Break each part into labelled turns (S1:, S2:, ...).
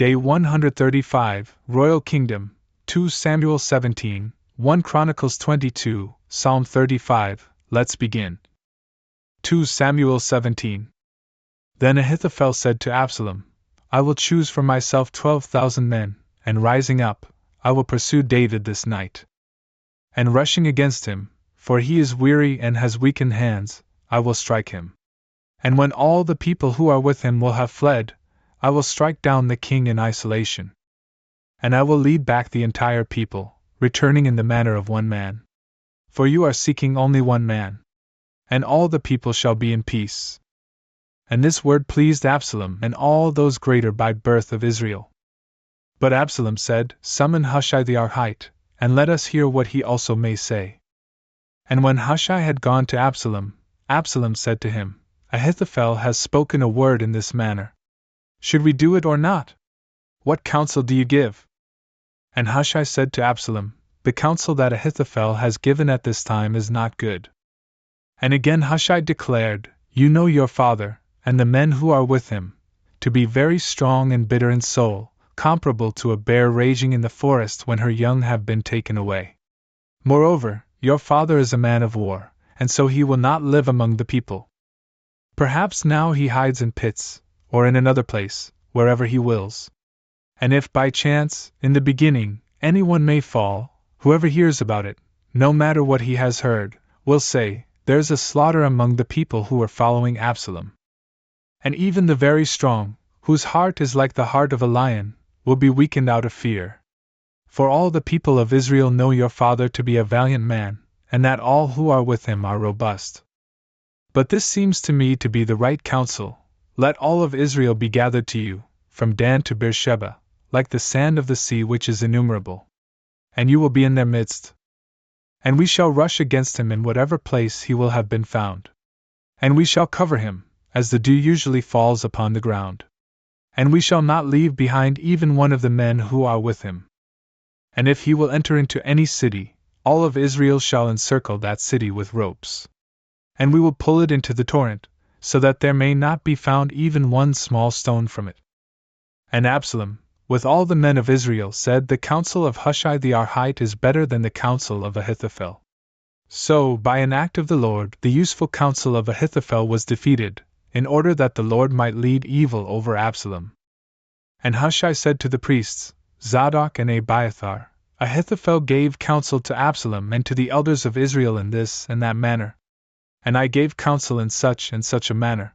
S1: Day 135, Royal Kingdom, 2 Samuel 17, 1 Chronicles 22, Psalm 35. Let's begin. 2 Samuel 17. Then Ahithophel said to Absalom, I will choose for myself 12,000 men, and rising up, I will pursue David this night. And rushing against him, for he is weary and has weakened hands, I will strike him. And when all the people who are with him will have fled, I will strike down the king in isolation. And I will lead back the entire people, returning in the manner of one man. For you are seeking only one man. And all the people shall be in peace. And this word pleased Absalom and all those greater by birth of Israel. But Absalom said, Summon Hushai the Archite, and let us hear what he also may say. And when Hushai had gone to Absalom, Absalom said to him, Ahithophel has spoken a word in this manner. Should we do it or not? What counsel do you give? And Hushai said to Absalom, The counsel that Ahithophel has given at this time is not good. And again Hushai declared, You know your father, and the men who are with him, to be very strong and bitter in soul, comparable to a bear raging in the forest when her young have been taken away. Moreover, your father is a man of war, and so he will not live among the people. Perhaps now he hides in pits, or in another place, wherever he wills. And if by chance, in the beginning, anyone may fall, whoever hears about it, no matter what he has heard, will say, There's a slaughter among the people who are following Absalom. And even the very strong, whose heart is like the heart of a lion, will be weakened out of fear. For all the people of Israel know your father to be a valiant man, and that all who are with him are robust. But this seems to me to be the right counsel. Let all of Israel be gathered to you, from Dan to Beersheba, like the sand of the sea which is innumerable. And you will be in their midst. And we shall rush against him in whatever place he will have been found. And we shall cover him, as the dew usually falls upon the ground. And we shall not leave behind even one of the men who are with him. And if he will enter into any city, all of Israel shall encircle that city with ropes. And we will pull it into the torrent, so that there may not be found even one small stone from it. And Absalom, with all the men of Israel, said, The counsel of Hushai the Archite is better than the counsel of Ahithophel. So, by an act of the Lord, the useful counsel of Ahithophel was defeated, in order that the Lord might lead evil over Absalom. And Hushai said to the priests, Zadok and Abiathar, Ahithophel gave counsel to Absalom and to the elders of Israel in this and that manner. And I gave counsel in such and such a manner.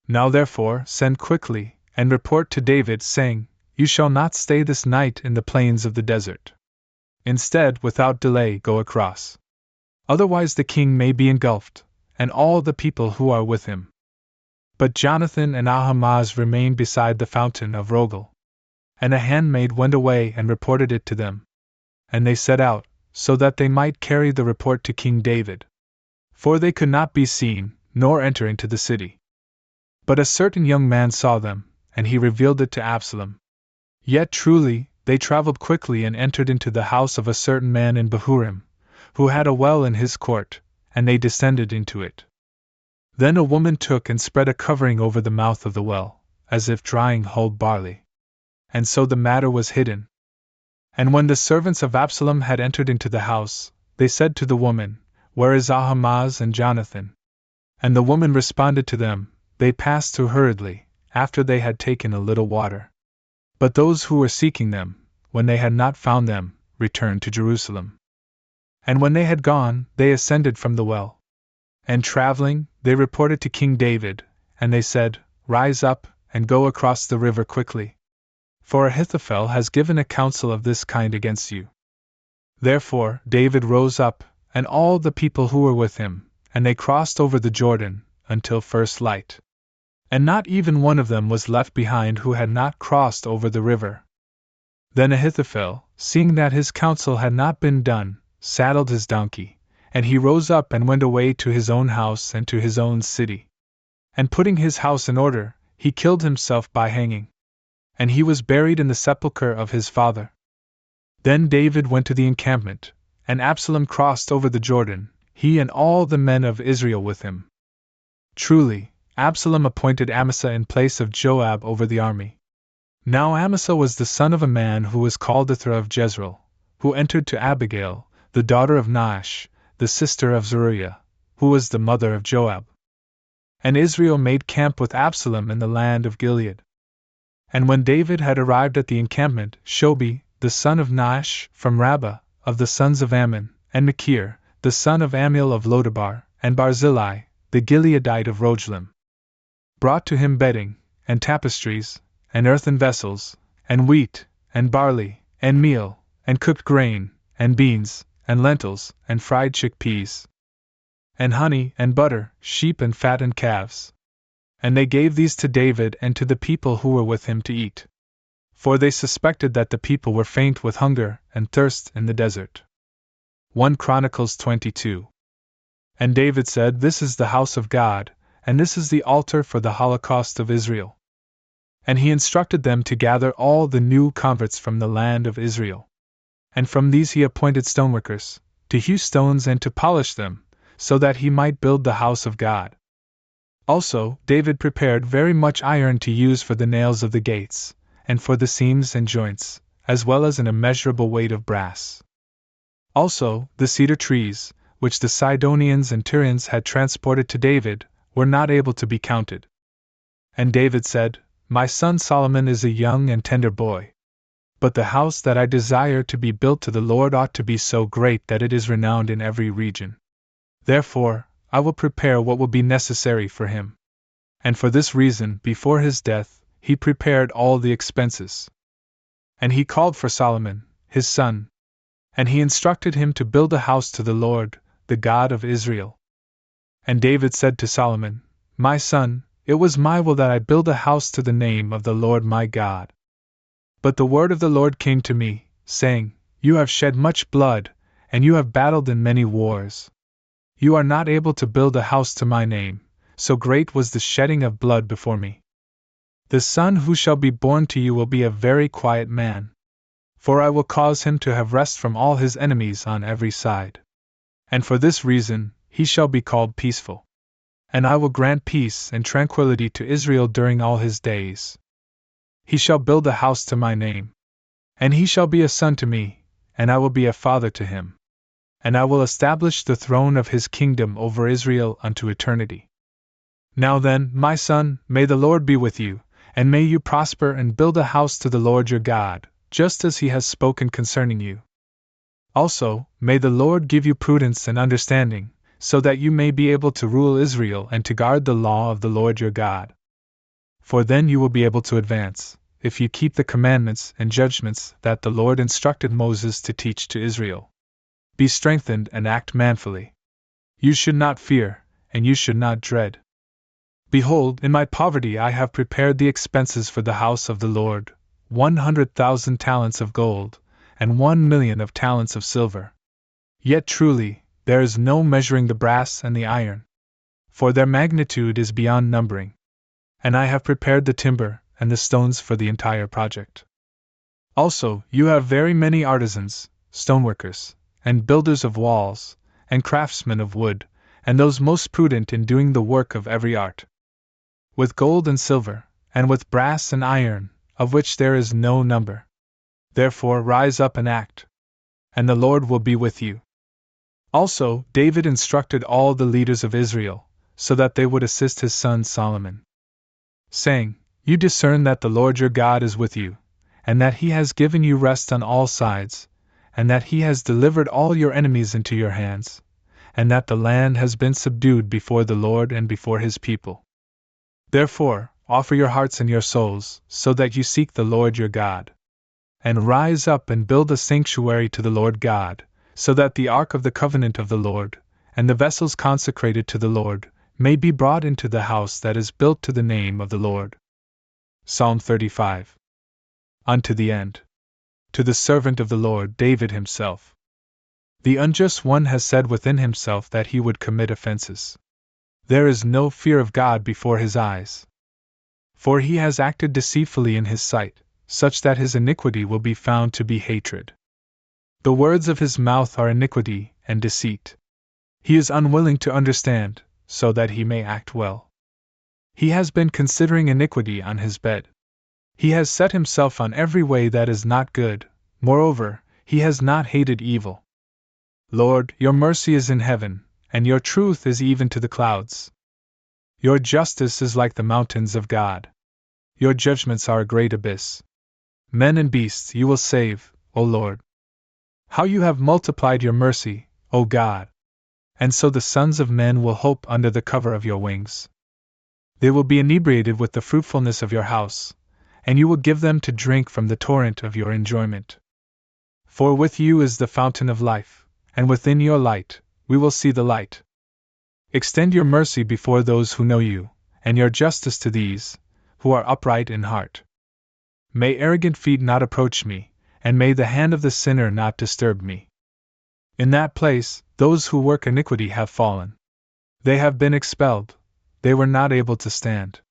S1: Now therefore send quickly, and report to David, saying, You shall not stay this night in the plains of the desert. Instead, without delay, go across. Otherwise the king may be engulfed, and all the people who are with him. But Jonathan and Ahimaaz remained beside the fountain of Rogel. And a handmaid went away and reported it to them. And they set out, so that they might carry the report to King David. For they could not be seen, nor enter into the city. But a certain young man saw them, and he revealed it to Absalom. Yet truly, they traveled quickly and entered into the house of a certain man in Bahurim, who had a well in his court, and they descended into it. Then a woman took and spread a covering over the mouth of the well, as if drying whole barley. And so the matter was hidden. And when the servants of Absalom had entered into the house, they said to the woman, Where is Ahimaaz and Jonathan? And the woman responded to them, They passed through hurriedly, after they had taken a little water. But those who were seeking them, when they had not found them, returned to Jerusalem. And when they had gone, they ascended from the well. And traveling, they reported to King David, and they said, Rise up, and go across the river quickly. For Ahithophel has given a counsel of this kind against you. Therefore David rose up, and all the people who were with him, and they crossed over the Jordan, until first light. And not even one of them was left behind who had not crossed over the river. Then Ahithophel, seeing that his counsel had not been done, saddled his donkey, and he rose up and went away to his own house and to his own city. And putting his house in order, he killed himself by hanging. And he was buried in the sepulchre of his father. Then David went to the encampment, and Absalom crossed over the Jordan, he and all the men of Israel with him. Truly, Absalom appointed Amasa in place of Joab over the army. Now Amasa was the son of a man who was called Ithra of Jezreel, who entered to Abigail, the daughter of Nahash, the sister of Zeruiah, who was the mother of Joab. And Israel made camp with Absalom in the land of Gilead. And when David had arrived at the encampment, Shobi, the son of Nahash, from Rabbah, of the sons of Ammon, and Machir, the son of Amiel of Lodabar, and Barzillai, the Gileadite of Rogelim, brought to him bedding, and tapestries, and earthen vessels, and wheat, and barley, and meal, and cooked grain, and beans, and lentils, and fried chickpeas, and honey, and butter, sheep and fattened calves. And they gave these to David and to the people who were with him to eat. For they suspected that the people were faint with hunger and thirst in the desert. 1 Chronicles 22. And David said, This is the house of God, and this is the altar for the holocaust of Israel. And he instructed them to gather all the new converts from the land of Israel. And from these he appointed stoneworkers, to hew stones and to polish them, so that he might build the house of God. Also, David prepared very much iron to use for the nails of the gates, and for the seams and joints, as well as an immeasurable weight of brass. Also, the cedar trees, which the Sidonians and Tyrians had transported to David, were not able to be counted. And David said, My son Solomon is a young and tender boy. But the house that I desire to be built to the Lord ought to be so great that it is renowned in every region. Therefore, I will prepare what will be necessary for him. And for this reason, before his death, he prepared all the expenses. And he called for Solomon, his son, and he instructed him to build a house to the Lord, the God of Israel. And David said to Solomon, My son, it was my will that I build a house to the name of the Lord my God. But the word of the Lord came to me, saying, You have shed much blood, and you have battled in many wars. You are not able to build a house to my name, so great was the shedding of blood before me. The son who shall be born to you will be a very quiet man. For I will cause him to have rest from all his enemies on every side. And for this reason, he shall be called peaceful. And I will grant peace and tranquility to Israel during all his days. He shall build a house to my name. And he shall be a son to me, and I will be a father to him. And I will establish the throne of his kingdom over Israel unto eternity. Now then, my son, may the Lord be with you, and may you prosper and build a house to the Lord your God, just as he has spoken concerning you. Also, may the Lord give you prudence and understanding, so that you may be able to rule Israel and to guard the law of the Lord your God. For then you will be able to advance, if you keep the commandments and judgments that the Lord instructed Moses to teach to Israel. Be strengthened and act manfully. You should not fear, and you should not dread. Behold, in my poverty I have prepared the expenses for the house of the Lord, 100,000 talents of gold, and 1,000,000 of talents of silver. Yet truly, there is no measuring the brass and the iron, for their magnitude is beyond numbering. And I have prepared the timber and the stones for the entire project. Also, you have very many artisans, stoneworkers, and builders of walls, and craftsmen of wood, and those most prudent in doing the work of every art. With gold and silver, and with brass and iron, of which there is no number. Therefore rise up and act, and the Lord will be with you. Also, David instructed all the leaders of Israel, so that they would assist his son Solomon, saying, You discern that the Lord your God is with you, and that he has given you rest on all sides, and that he has delivered all your enemies into your hands, and that the land has been subdued before the Lord and before his people. Therefore, offer your hearts and your souls, so that you seek the Lord your God. And rise up and build a sanctuary to the Lord God, so that the ark of the covenant of the Lord, and the vessels consecrated to the Lord, may be brought into the house that is built to the name of the Lord. Psalm 35. Unto the end. To the servant of the Lord David himself. The unjust one has said within himself that he would commit offenses. There is no fear of God before his eyes. For he has acted deceitfully in his sight, such that his iniquity will be found to be hatred. The words of his mouth are iniquity and deceit. He is unwilling to understand, so that he may act well. He has been considering iniquity on his bed. He has set himself on every way that is not good, moreover, he has not hated evil. Lord, your mercy is in heaven, and your truth is even to the clouds. Your justice is like the mountains of God. Your judgments are a great abyss. Men and beasts you will save, O Lord. How you have multiplied your mercy, O God! And so the sons of men will hope under the cover of your wings. They will be inebriated with the fruitfulness of your house, and you will give them to drink from the torrent of your enjoyment. For with you is the fountain of life, and within your light, we will see the light. Extend your mercy before those who know you, and your justice to these, who are upright in heart. May arrogant feet not approach me, and may the hand of the sinner not disturb me. In that place, those who work iniquity have fallen. They have been expelled, they were not able to stand.